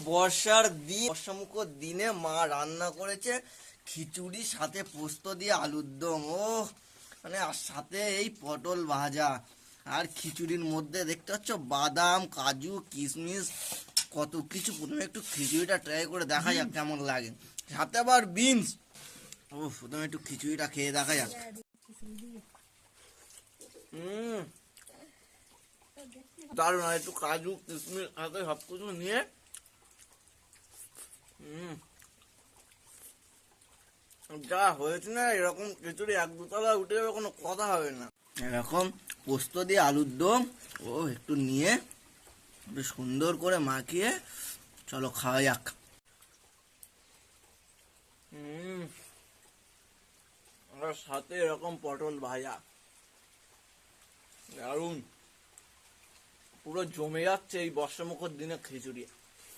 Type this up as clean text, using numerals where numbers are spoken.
বর্ষামুখর দিনে মা রান্না করেছে খিচুড়ি, সাথে পোস্ত দিয়ে আলুর দম। ও মানে আর সাথে এই পটল ভাজা। আর খিচুড়ির মধ্যে দেখতে পাচ্ছ বাদাম, কাজু, কিশমিশ, কত কিছু। প্রথমে একটু খিচুড়িটা ট্রাই করে দেখা যাক কেমন লাগে, সাথে আবার বিনস। ও প্রথমে একটু খিচুড়িটা খেয়ে দেখা যাক। দারুণ। একটু কাজু, কিশমিশ সাথে সব কিছু নিয়ে যা হয়েছে না, এরকম খিচুড়ি এক দুতলা উঠে যাবে, কোনো কথা হবে না। এরকম পোস্ত দিয়ে আলুর দম ও একটু নিয়ে একটু সুন্দর করে মাখিয়ে চলো খাওয়া যাক। আর সাথে এরকম পটল ভাজা, দারুণ। পুরো জমে যাচ্ছে এই বর্ষামুখর দিনে খিচুড়ি।